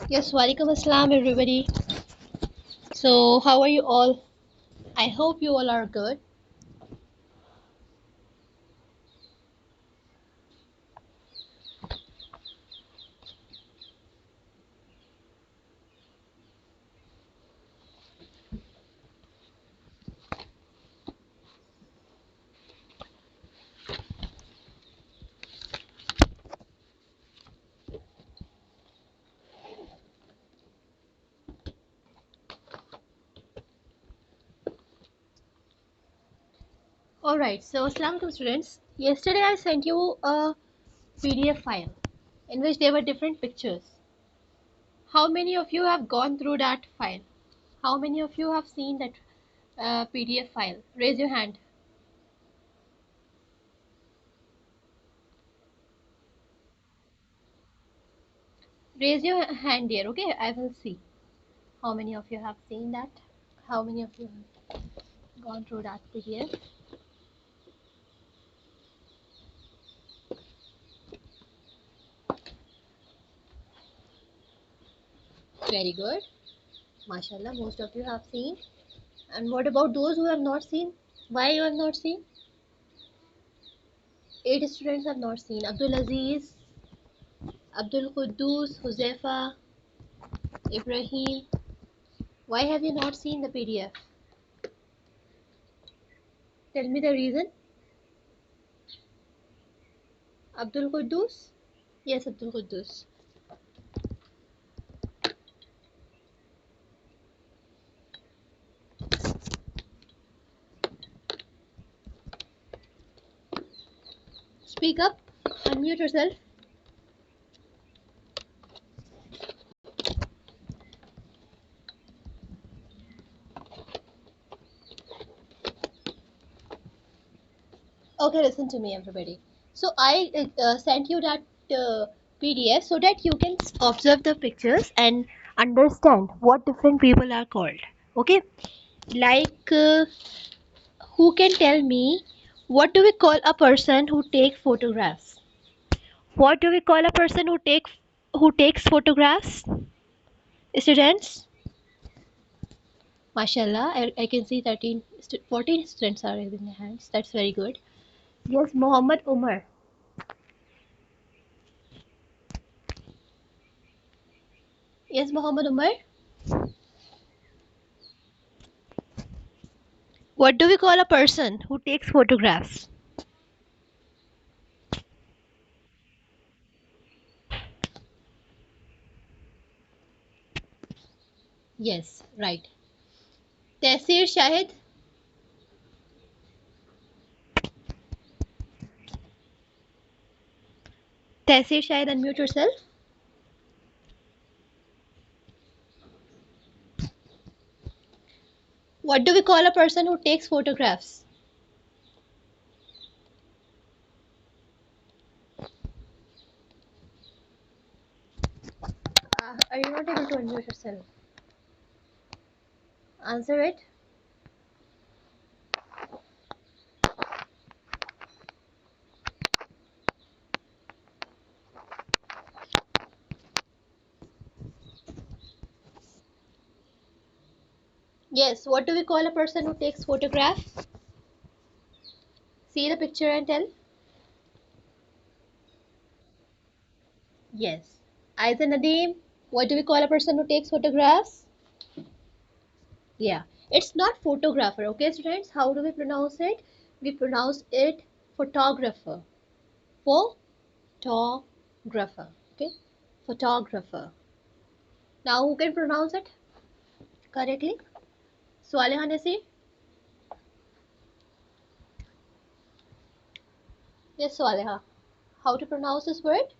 Yes, walaikum assalam everybody. So, how are you all? I hope you all are good. Alright, so Assalamualaikum students. Yesterday I sent you a PDF file in which there were different pictures. How many of you have gone through that file? How many of you have seen that PDF file? Raise your hand. Raise your hand there, okay? I will see how many of you have seen that. How many of you have gone through that PDF? Very good. MashaAllah, most of you have seen. And what about those who have not seen? Why you have not seen? 8 students have not seen. Abdul Aziz, Abdul Quddus, Huzaifa, Ibrahim. Why have you not seen the PDF? Tell me the reason. Abdul Quddus? Yes, Abdul Quddus. Speak up. Unmute yourself. Okay, listen to me, everybody. So I sent you that PDF so that you can observe the pictures and understand what different people are called. Okay, like who can tell me what do we call a person who takes photographs? What do we call a person who takes photographs? Students? Mashallah, I can see 14 students are raising their hands. That's very good. Yes, Muhammad Umar. Yes, Muhammad Umar. What do we call a person who takes photographs? Yes, right. Taisir Shahid. Taisir Shahid, unmute yourself. What do we call a person who takes photographs? Are you not able to unmute yourself? Answer it. Yes, what do we call a person who takes photographs? See the picture and tell. Yes. Aiza Nadeem, what do we call a person who takes photographs? Yeah. It's not photographer, okay, students? How do we pronounce it? We pronounce it photographer. Photographer. Okay? Photographer. Now, who can pronounce it correctly? Swaleha Nasir? Yes, Swaleha. How to pronounce this word?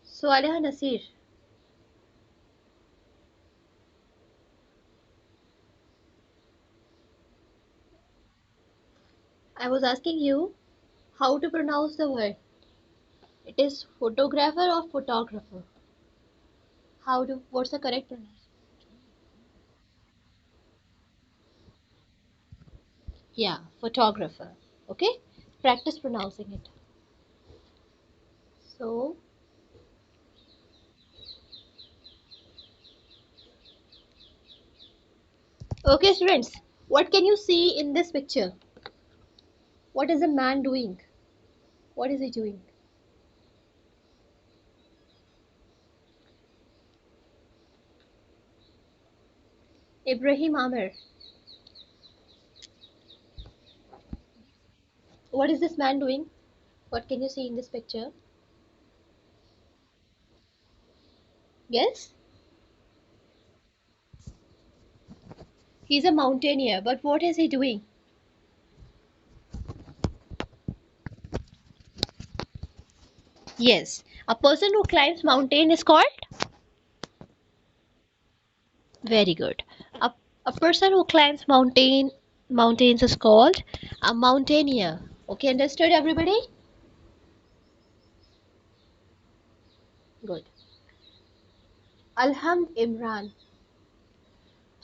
Swaleha Nasir. I was asking you how to pronounce the word. It is photographer or photographer? What's the correct pronunciation? Yeah, photographer. Okay, practice pronouncing it. So, okay, students, what can you see in this picture? What is the man doing? What is he doing? Ibrahim Amer. What is this man doing? What can you see in this picture? Yes? He's a mountaineer, but what is he doing? Yes. A person who climbs mountain is called? Very good. A person who climbs mountains is called a mountaineer. Okay, understood everybody? Good. Alhamd Imran.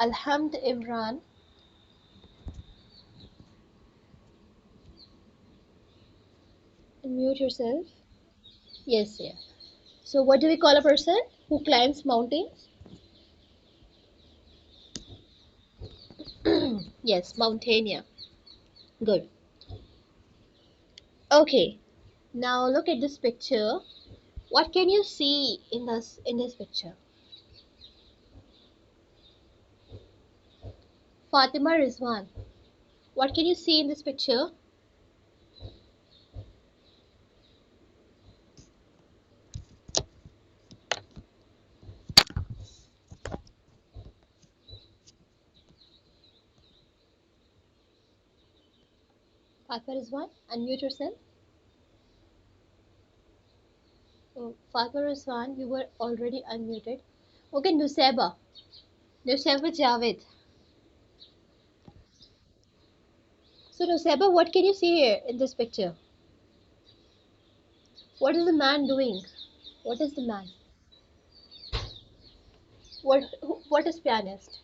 Alhamd Imran. Unmute yourself. Yes, yeah. So what do we call a person who climbs mountains? Yes, mountaineer. Good. Okay. Now look at this picture. What can you see in this picture? Fatima Rizwan. What can you see in this picture? Fatima Rizwan, unmute yourself. Oh, Fatima Rizwan, you were already unmuted. Okay, Nuseba. Nuseba Javed. So Nuseba, what can you see here in this picture? What is the man doing? What is the man? What is pianist?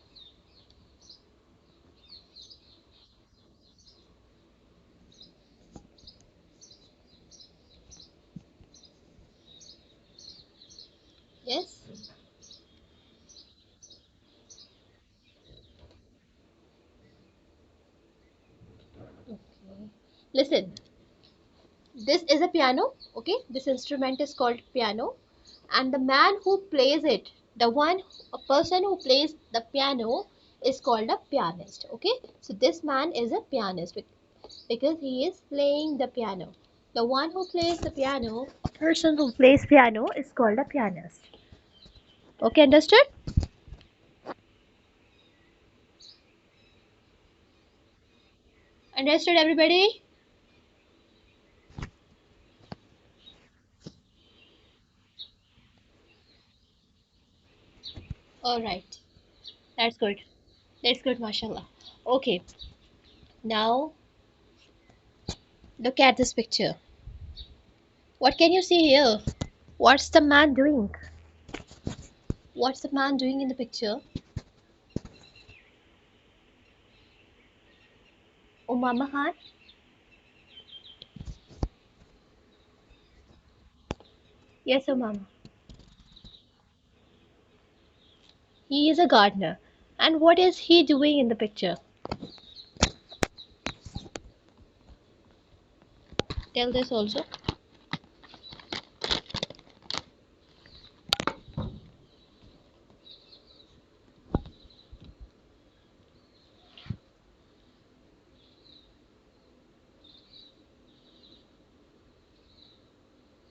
Yes? Okay. Listen, this is a piano, okay? This instrument is called piano, and the man who plays it, a person who plays the piano is called a pianist, okay? So this man is a pianist because he is playing the piano. The one who plays the piano, a person who plays piano is called a pianist. Okay, understood? Understood, everybody? All right. That's good. That's good, mashallah. Okay, now look at this picture. What can you see here? What's the man doing? What's the man doing in the picture? Umama Khan? Yes, Umama. He is a gardener. And what is he doing in the picture? Tell this also.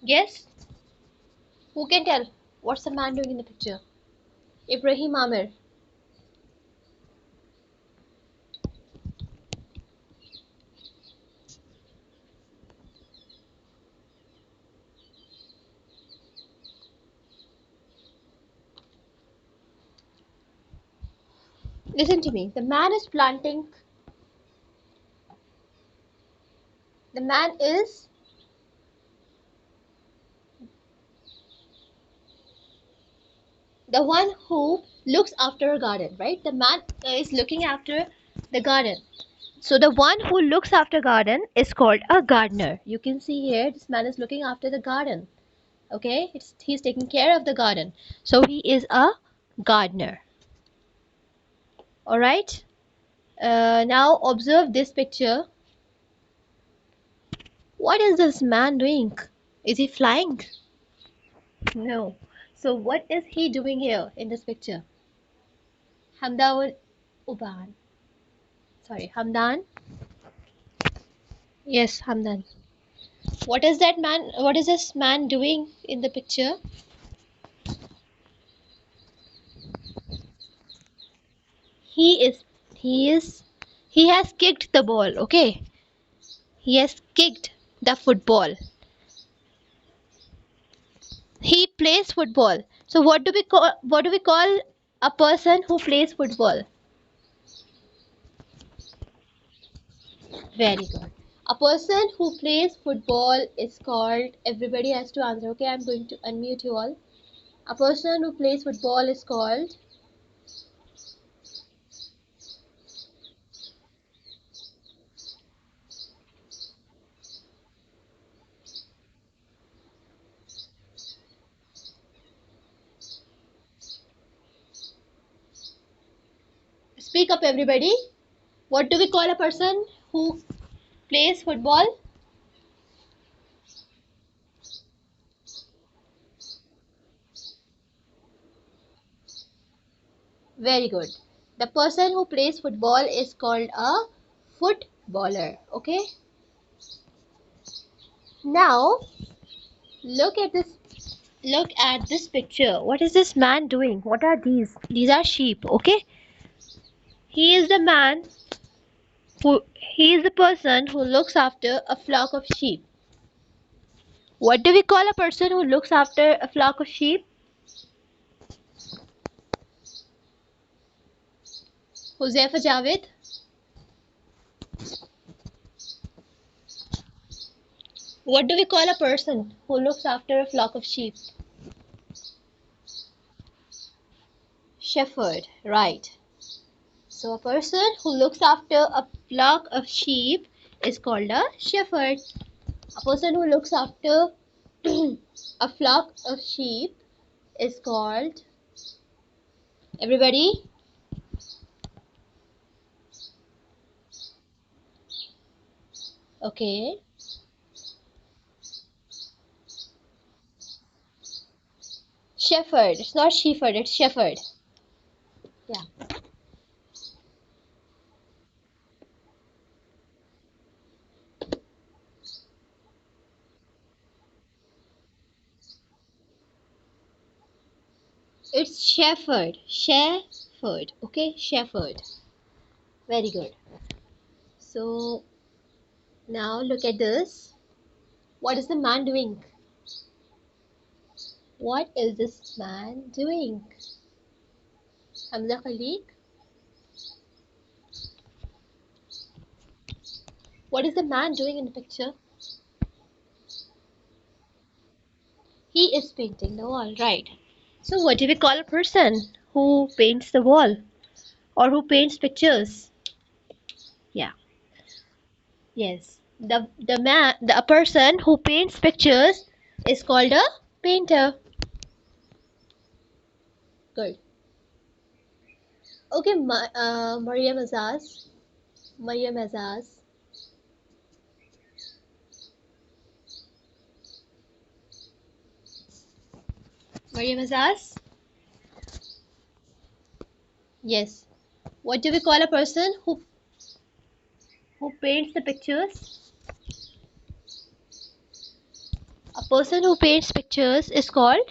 Yes? Who can tell? What's the man doing in the picture? Ibrahim Amir. Listen to me. The man is The one who looks after a garden, right? The man is looking after the garden. So the one who looks after garden is called a gardener. You can see here this man is looking after the garden. Okay, he's taking care of the garden. So he is a gardener. All right. Now observe this picture. What is this man doing? Is he flying? No. So what is he doing here in this picture? Hamdan Uban. Sorry, Hamdan. Yes, Hamdan. What is that man? What is this man doing in the picture? He is. He is. He has kicked the ball. Okay. He has kicked the football. He plays football. So what do we call a person who plays football? Very good. A person who plays football is called, everybody has to answer. Okay, I'm going to unmute you all. A person who plays football is called, speak up everybody. What do we call a person who plays football? Very good. The person who plays football is called a footballer. Okay. Now look at this. Look at this picture. What is this man doing? What are these? These are sheep. Okay. He is the man who. He is the person who looks after a flock of sheep. What do we call a person who looks after a flock of sheep? Huzaifa Javed. What do we call a person who looks after a flock of sheep? Shepherd, right. So a person who looks after a flock of sheep is called a shepherd. A person who looks after a flock of sheep is called, everybody, okay, shepherd. It's not shepherd, it's shepherd. Yeah. It's shepherd. Shepherd. Okay, shepherd. Very good. So now look at this. What is the man doing? What is this man doing? Hamza Khalik. What is the man doing in the picture? He is painting the wall, right? So what do we call a person who paints the wall or who paints pictures? Yeah. Yes. The a person who paints pictures is called a painter. Good. Okay, Mariam Azaz. Mariam Azaz. Mariam Azaz. Yes. What do we call a person who paints the pictures? A person who paints pictures is called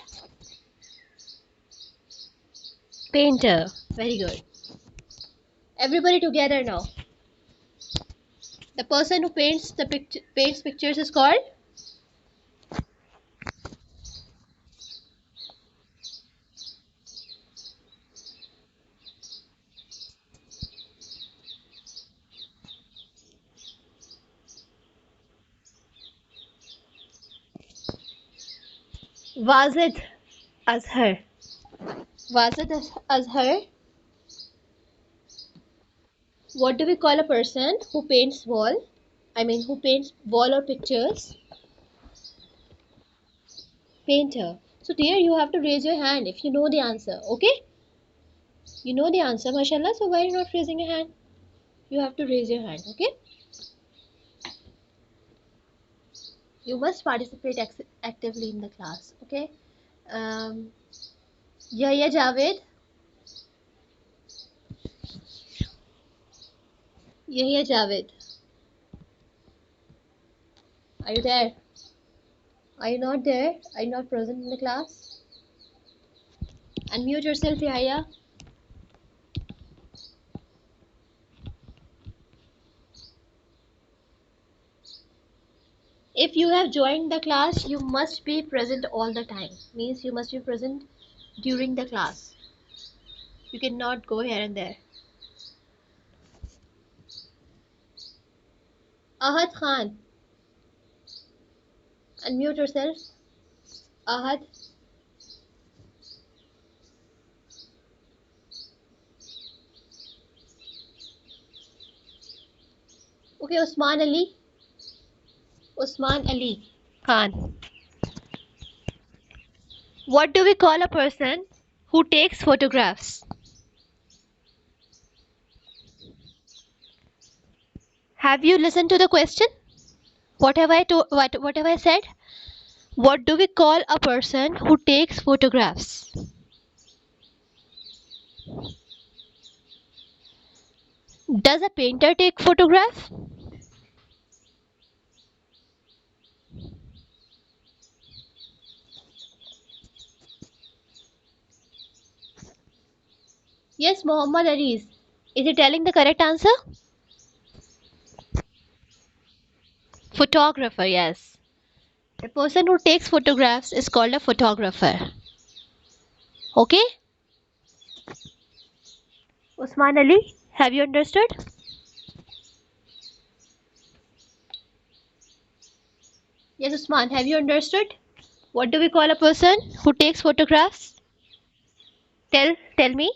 painter. Very good. Everybody together now. The person who paints pictures is called Wazid Azhar. Wasat Azhar, what do we call a person who paints wall? I mean, who paints wall or pictures? Painter. So dear, you have to raise your hand if you know the answer. Okay? You know the answer, mashallah. So why are you not raising your hand? You have to raise your hand. Okay? You must participate actively in the class. Okay? Um, Yahya Javed. Yahya Javed. Are you there? Are you not there? Are you not present in the class? Unmute yourself, Yahya. If you have joined the class, you must be present all the time. Means you must be present during the class. You cannot go here and there. Ahad Khan, unmute yourself. Ahad. Okay, Usman Ali. Usman Ali Khan. What do we call a person who takes photographs? Have you listened to the question? What have what have I said? What do we call a person who takes photographs? Does a painter take photograph? Yes, Muhammad Aris. Is he telling the correct answer? Photographer, yes. The person who takes photographs is called a photographer. Okay? Usman Ali, have you understood? Yes, Usman, have you understood? What do we call a person who takes photographs? Tell me.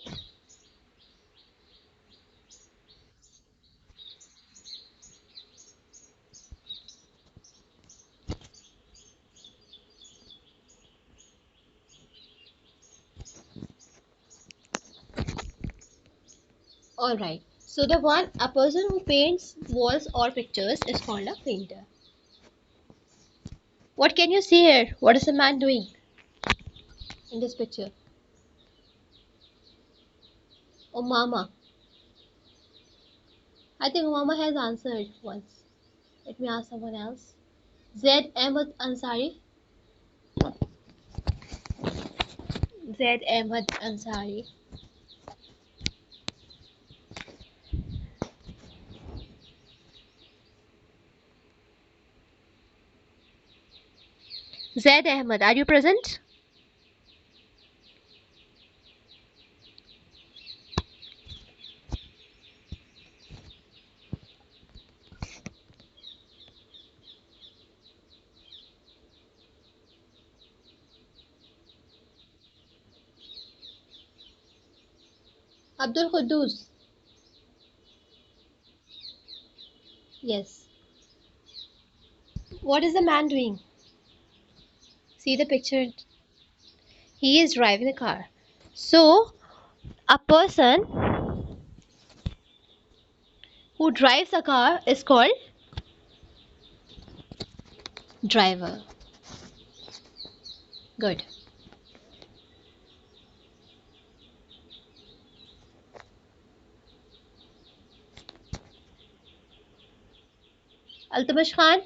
All right. So a person who paints walls or pictures is called a painter. What can you see here? What is the man doing in this picture? Umama. I think Umama has answered once. Let me ask someone else. Z. Ahmad Ansari. Z. Ahmad Ansari. Z. Ahmad, are you present? Abdul Quddus. Yes. What is the man doing? See the picture. He is driving a car. So, a person who drives a car is called driver. Good. Altamash Khan,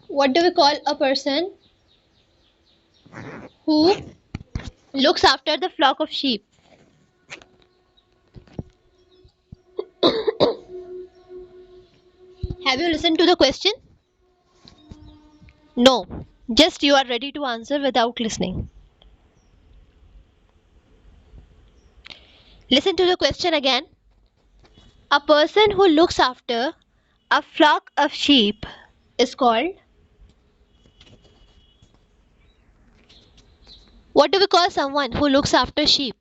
what do we call a person who looks after the flock of sheep? Have you listened to the question? No. Just you are ready to answer without listening. Listen to the question again. A person who looks after a flock of sheep is called What do we call someone who looks after sheep?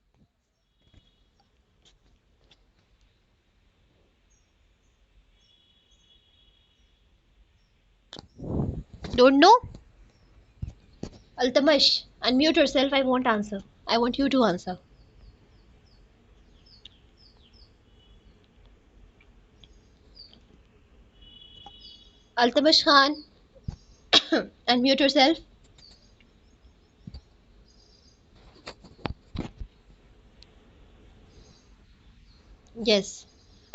Don't know? Altamash, unmute yourself. I won't answer. I want you to answer. Altamash Khan, unmute yourself. Yes.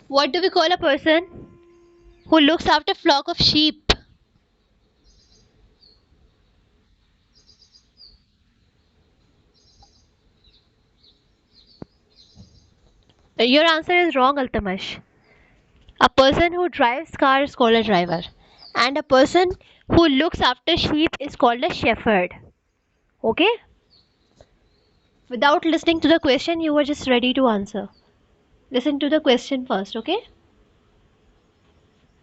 What do we call a person who looks after flock of sheep? Your answer is wrong, Altamash. A person who drives car is called a driver, and a person who looks after sheep is called a shepherd. Okay? Without listening to the question, you were just ready to answer. Listen to the question first, okay?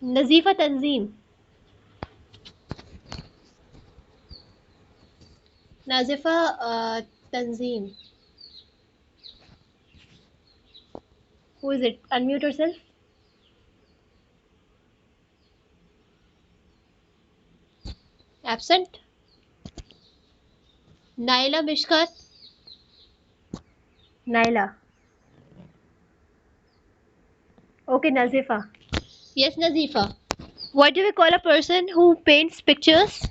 Nazifa Tanzim. Nazifa Tanzim. Who is it? Unmute yourself. Absent. Naila Mishkat. Naila. Okay, Nazifa. Yes, Nazifa. What do we call a person who paints pictures?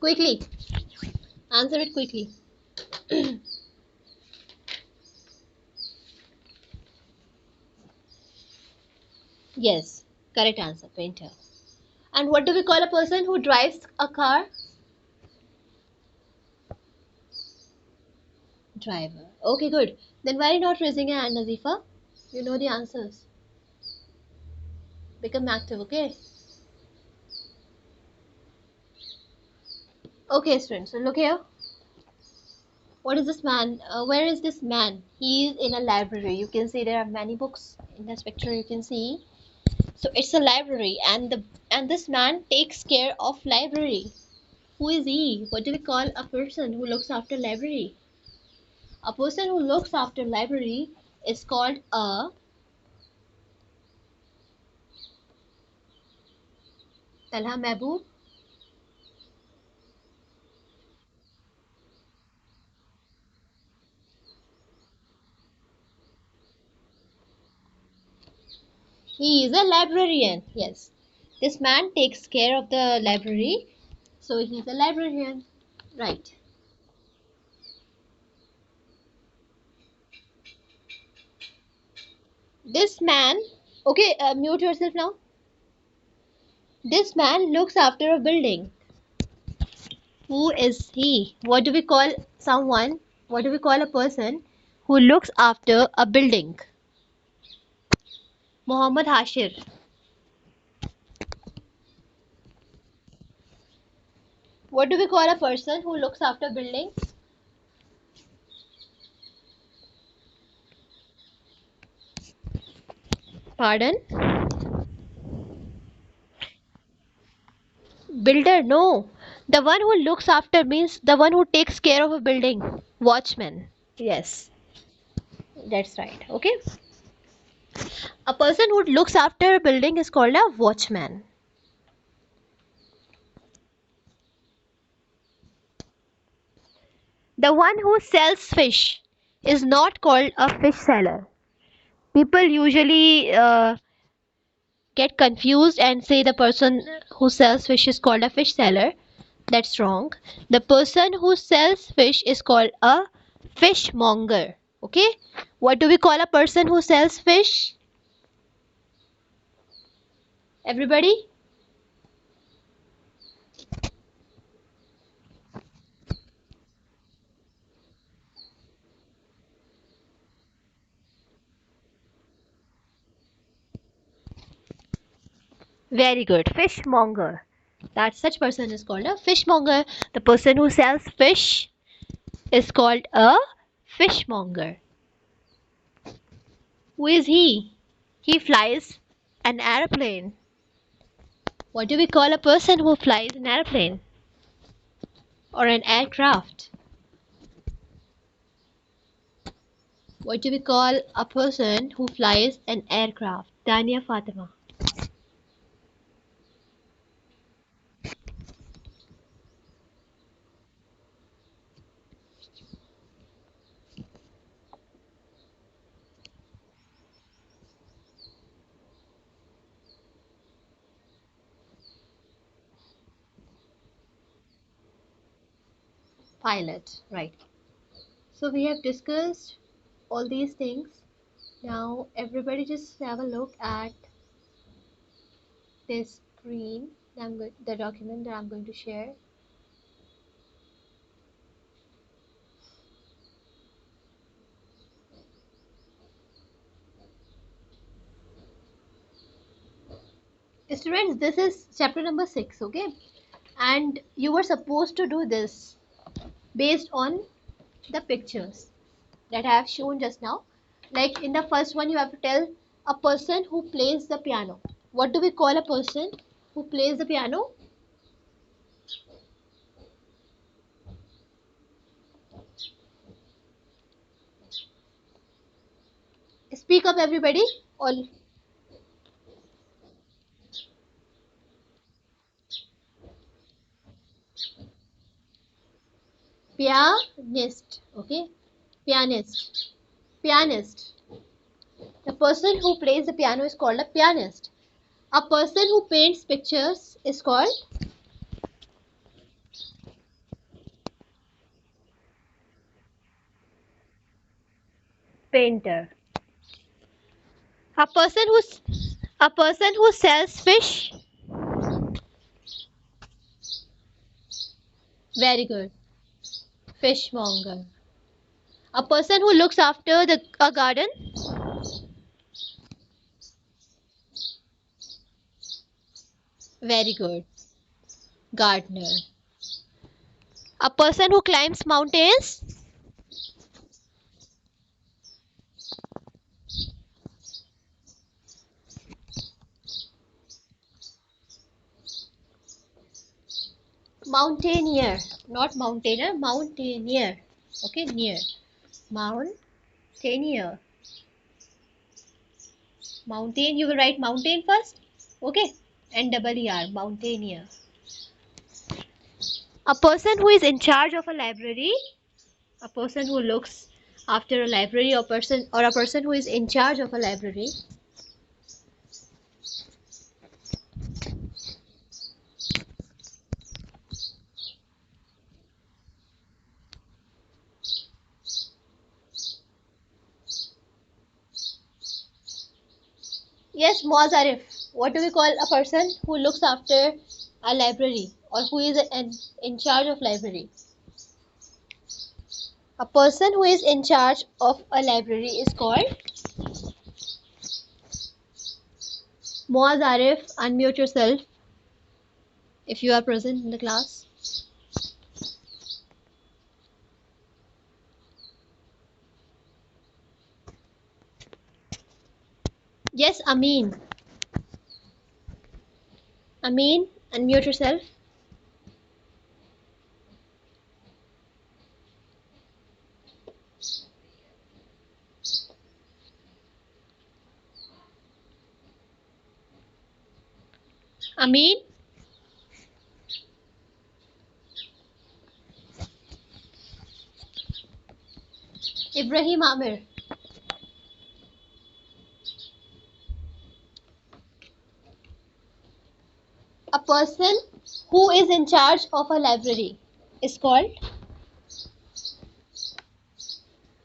Quickly. Answer it quickly. Yes, correct answer, painter. And what do we call a person who drives a car? Driver. Okay, good. Then why not raising a hand, Nazifa? You know the answers. Become active, okay? Okay, students. So look here. What is this man? Where is this man? He is in a library. You can see there are many books in this picture. You can see. So it's a library, and this man takes care of library. Who is he? What do we call a person who looks after library? A person who looks after library is called a Talha Mehboob. He is a librarian. Yes. This man takes care of the library. So he's a librarian. Right. This man, okay, mute yourself now. This man looks after a building. Who is he? What do we call someone? What do we call a person who looks after a building? Muhammad Hashir. What do we call a person who looks after buildings? Pardon? Builder, no. The one who looks after means the one who takes care of a building. Watchman. Yes, that's right. Okay. A person who looks after a building is called a watchman. The one who sells fish is not called a fish seller. People usually get confused and say the person who sells fish is called a fish seller. That's wrong. The person who sells fish is called a fishmonger. Okay? What do we call a person who sells fish? Everybody? Very good. Fishmonger. That such person is called a fishmonger. The person who sells fish is called a fishmonger. Who is he? He flies an airplane. What do we call a person who flies an airplane or an aircraft? What do we call a person who flies an aircraft? Tania Fatima. Pilot, right. So we have discussed all these things. Now everybody just have a look at this screen. The document that I'm going to share. Students, this is chapter number 6, okay? And you were supposed to do this based on the pictures that I have shown just now. Like in the first one, you have to tell a person who plays the piano. What do we call a person who plays the piano? Speak up, everybody. All pianist, okay? Pianist. Pianist. The person who plays the piano is called a pianist. A person who paints pictures is called painter. A person who sells fish. Very good. Fishmonger. A person who looks after a garden. Very good. Gardener. A person who climbs mountains. Mountaineer. Not mountaineer. Mountaineer. Okay, near. Mountaineer. Mountain. You will write mountain first. Okay. N-double-E-R. Mountaineer. A person who is in charge of a library. A person who looks after a library, or a person who is in charge of a library. Yes, Muazarif. What do we call a person who looks after a library or who is in charge of library? A person who is in charge of a library is called Muazarif. Unmute yourself if you are present in the class. Yes, Amin. Amin, unmute yourself. Amin, Ibrahim Amir. A person who is in charge of a library is called,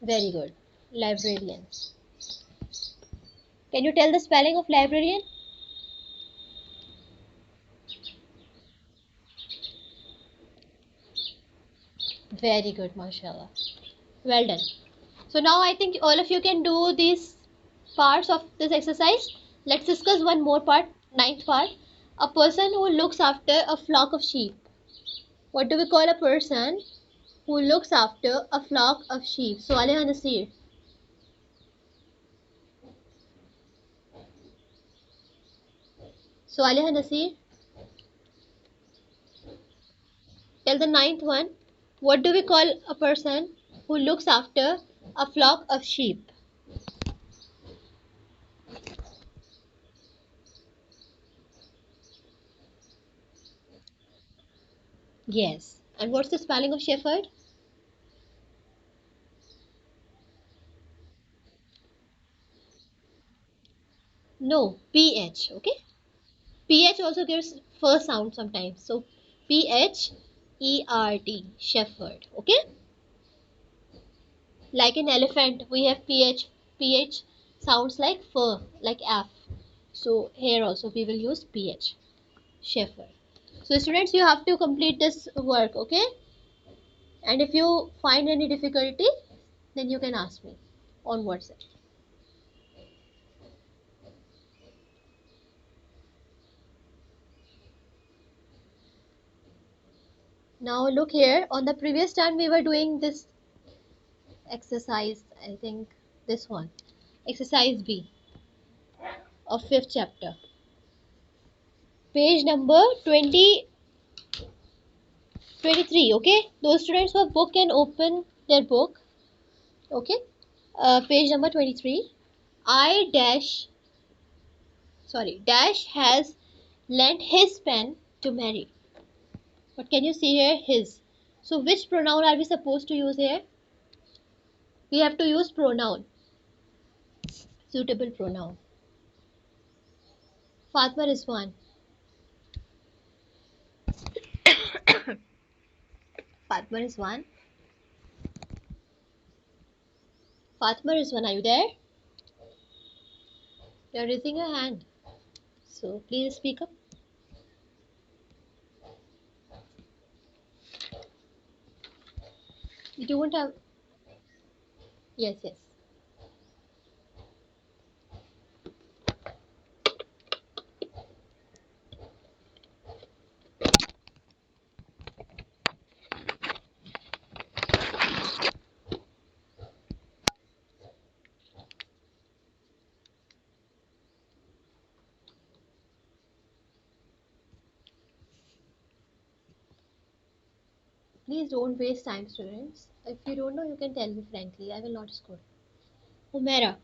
very good, librarian. Can you tell the spelling of librarian? Very good, mashallah. Well done. So now I think all of you can do these parts of this exercise. Let's discuss one more part, ninth part. A person who looks after a flock of sheep. What do we call a person who looks after a flock of sheep? So Aliha Nasir. So Aliha Nasir. Tell the ninth one. What do we call a person who looks after a flock of sheep? Yes. And what's the spelling of shepherd? No, PH. Okay. PH also gives first sound sometimes. So PHERD, shepherd. Okay. Like in elephant, we have PH. PH sounds like fur, like F. So here also we will use PH, shepherd. So students, you have to complete this work, okay? And if you find any difficulty, then you can ask me on WhatsApp. Now look here, on the previous time we were doing this exercise, I think this one, exercise B of fifth chapter. Page number 23, okay? Those students who have book can open their book, okay? Page number 23. I dash, sorry, dash has lent his pen to Mary. What can you see here? His. So which pronoun are we supposed to use here? We have to use pronoun, suitable pronoun. Fatma Rizwan. Fatma Rizwan. Fatma Rizwan, are you there? You're raising your hand. So please speak up. You don't have. Yes, yes. Please don't waste time, students. If you don't know, you can tell me frankly. I will not scold. Humera.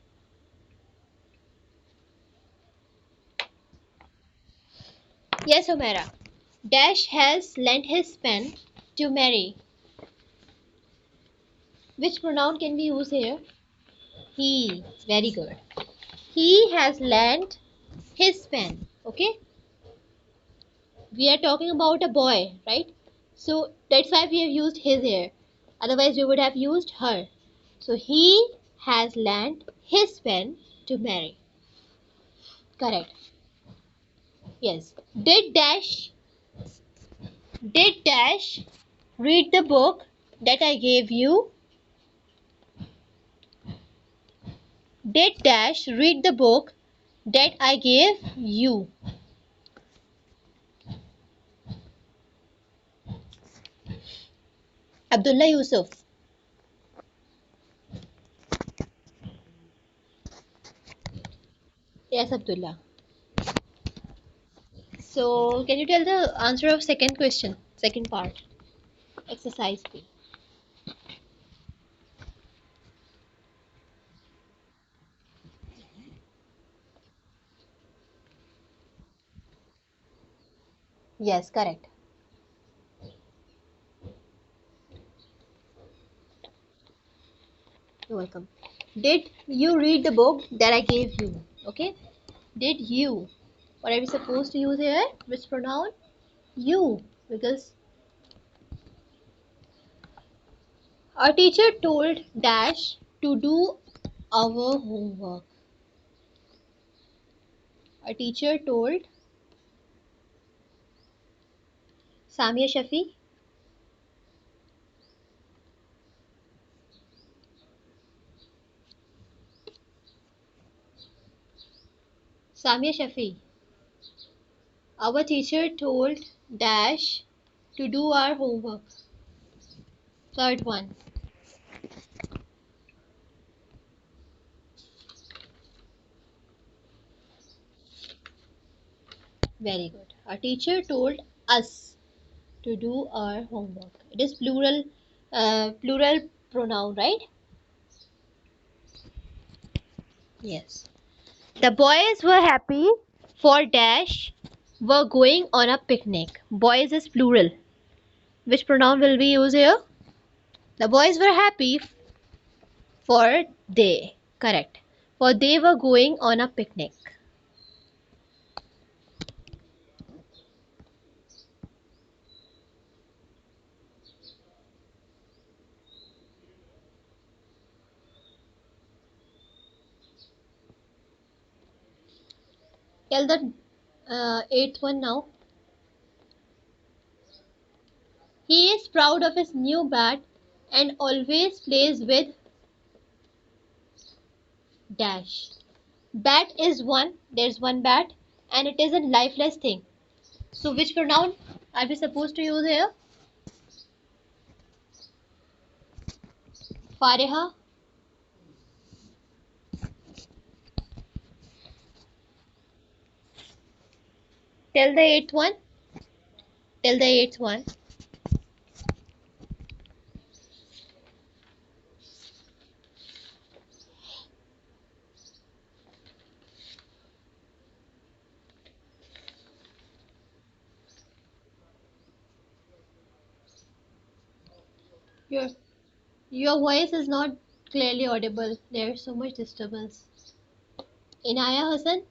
Yes, Humera. Dash has lent his pen to Mary. Which pronoun can we use here? He. Very good. He has lent his pen. Okay. We are talking about a boy, right? So that's why we have used his here. Otherwise, we would have used her. So he has lent his pen to Mary. Correct. Yes. Did Dash read the book that I gave you? Did Dash read the book that I gave you? Abdullah Yusuf. Yes, Abdullah. So, can you tell the answer of second question, second part, exercise B? Yes, correct. You're welcome. Did you read the book that I gave you? Okay. Did you? What are we supposed to use here? Which pronoun? You. Because our teacher told Dash to do our homework. Our teacher told Samia Shafi. Samia Shafi. Our teacher told Dash to do our homework. Third one. Very good. Our teacher told us to do our homework. It is plural pronoun, right? Yes. The boys were happy for dash were going on a picnic. Boys is plural. Which pronoun will we use here? The boys were happy for they. Correct. For they were going on a picnic. Tell the eighth one now. He is proud of his new bat and always plays with dash. Bat is one. There's one bat, and it is a lifeless thing. So which pronoun are we supposed to use here? Fareha. Tell the eighth one. Tell the eighth one. Your your voice is not clearly audible. There's so much disturbance. Inaya Hassan.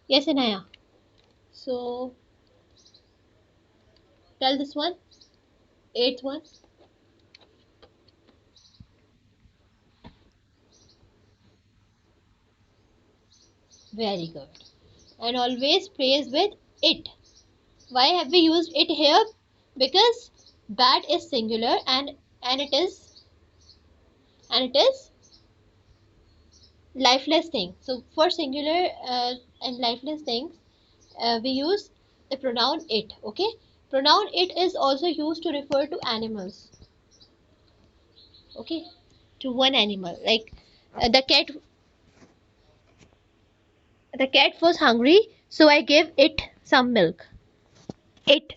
Yes, Inaya. So tell this one. Eighth one. Very good. And always praise with it. Why have we used it here? Because bat is singular and it is lifeless thing. So for singular and lifeless things, we use the pronoun it. Okay. Pronoun it is also used to refer to animals. Okay. To one animal. Like the cat was hungry, so I gave it some milk. It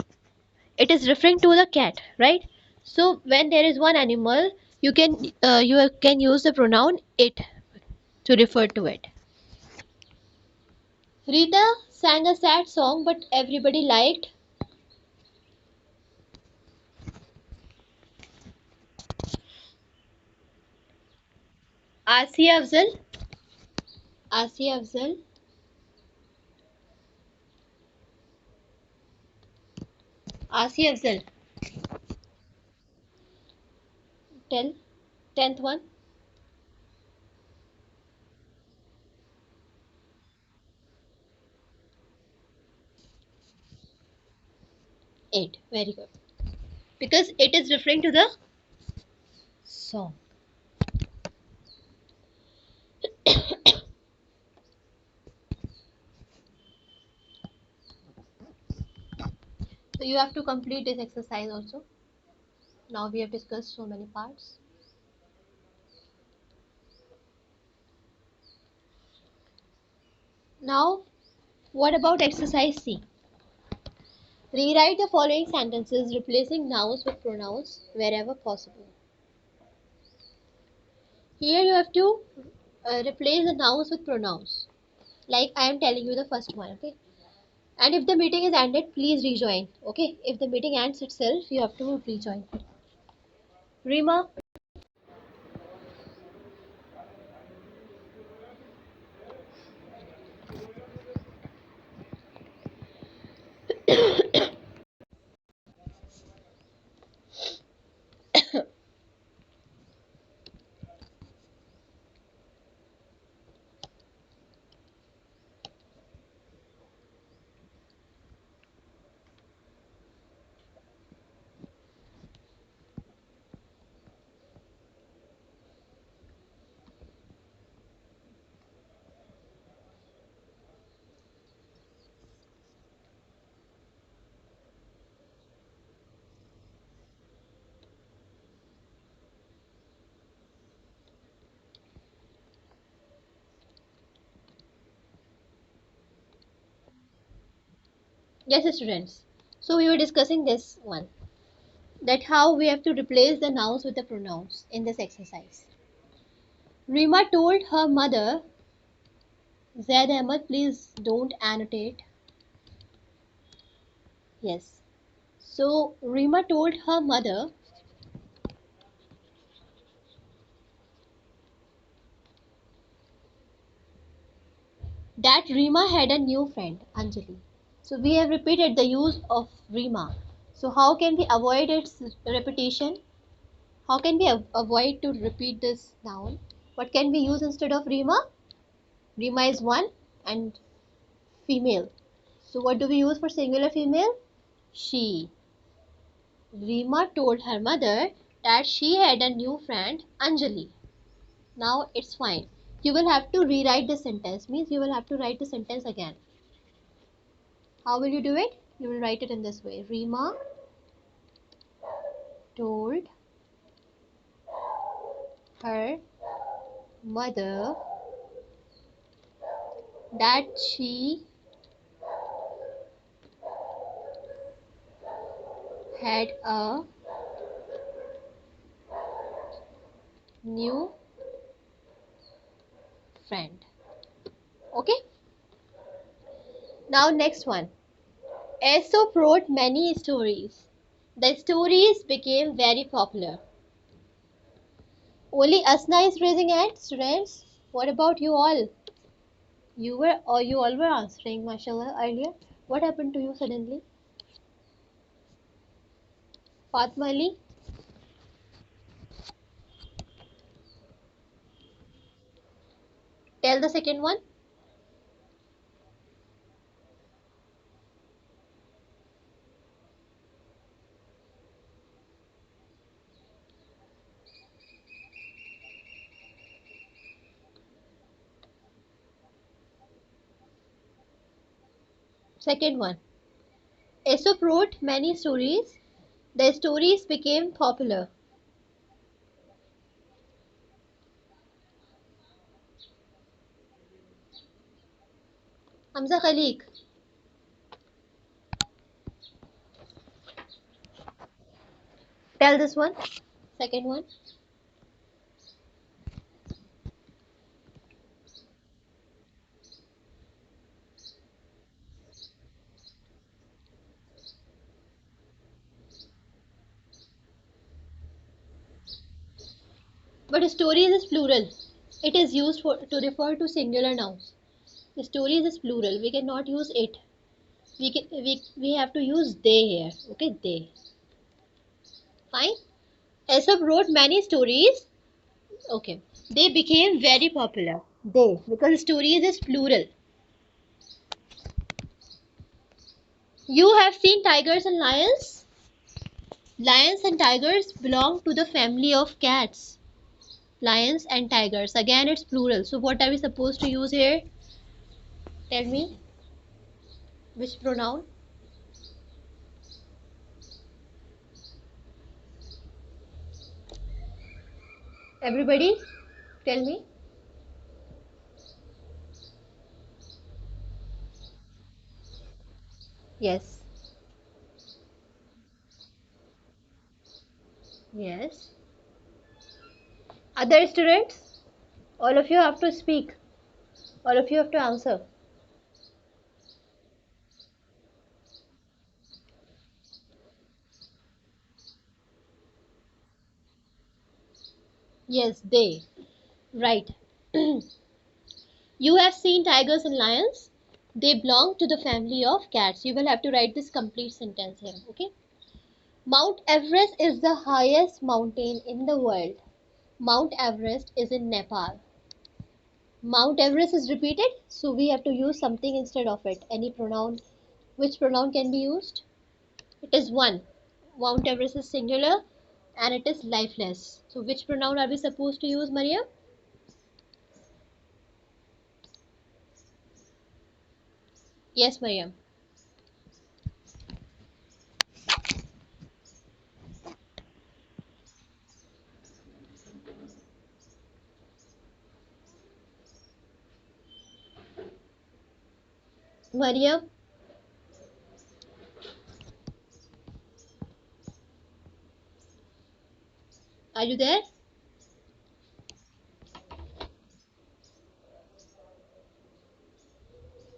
it is referring to the cat, right? So when there is one animal, you can use the pronoun it to refer to it. Rita sang a sad song, but everybody liked. Asiya Afzal. Asiya Afzal. Asiya Afzal. Tell. Tenth one. It. Very good. Because it is referring to the song. So you have to complete this exercise also. Now we have discussed so many parts. Now, what about exercise C? Rewrite the following sentences replacing nouns with pronouns wherever possible. Here you have to replace the nouns with pronouns. Like I am telling you the first one, okay? And if the meeting is ended, please rejoin. Okay? If the meeting ends itself, you have to rejoin. Rima, Yes, students. So we were discussing this one, that how we have to replace the nouns with the pronouns in this exercise. Rima told her mother, Zaid Ahmed, please don't annotate. Yes. So Rima told her mother that Rima had a new friend, Anjali. So we have repeated the use of Rima. So how can we avoid its repetition? How can we avoid to repeat this noun? What can we use instead of Rima? Rima is one and female. So what do we use for singular female? She. Rima told her mother that she had a new friend, Anjali. Now it's fine. You will have to rewrite the sentence. Means you will have to write the sentence again. How will you do it? You will write it in this way. Rima told her mother that she had a new friend. Okay? Now next one. Aesop wrote many stories. The stories became very popular. Only Asna is raising hand, students. What about you all? You all were answering, mashallah, earlier. What happened to you suddenly? Fatma Ali, tell the second one. Second one. Aesop wrote many stories. The stories became popular. Hamza Khaliq, tell this one. Second one. But stories is plural. It is used to refer to singular nouns. Stories is plural. We cannot use it. We have to use they here. Okay, they. Fine. Aesop wrote many stories. Okay. They became very popular. They, because stories is plural. You have seen tigers and lions? Lions and tigers belong to the family of cats. Lions and tigers. Again, it's plural. So, what are we supposed to use here? Tell me. Which pronoun? Everybody, tell me. Yes. Yes. Other students, all of you have to speak. All of you have to answer. Yes, they. Right. You have seen tigers and lions. They belong to the family of cats. You will have to write this complete sentence here. Okay. Mount Everest is the highest mountain in the world. Mount Everest is in Nepal. Mount Everest is repeated, so we have to use something instead of it. Any pronoun. Which pronoun can be used? It is one. Mount Everest is singular and it is lifeless. So which pronoun are we supposed to use, Maria? Yes, Mariam. Mariam, Are you there?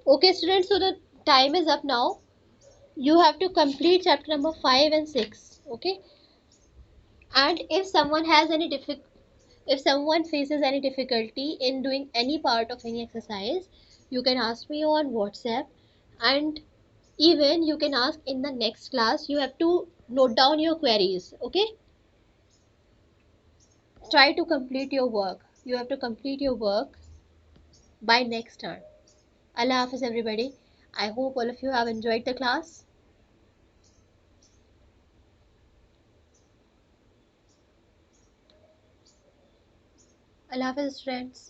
Okay, students, so the time is up now. You have to complete chapter number 5 and 6. Okay, and if someone faces any difficulty in doing any part of any exercise, you can ask me on WhatsApp, and even you can ask in the next class. You have to note down your queries. Okay, try to complete your work. You have to complete your work by next turn. Allah Hafiz, everybody. I hope all of you have enjoyed the class. Allah Hafiz, friends.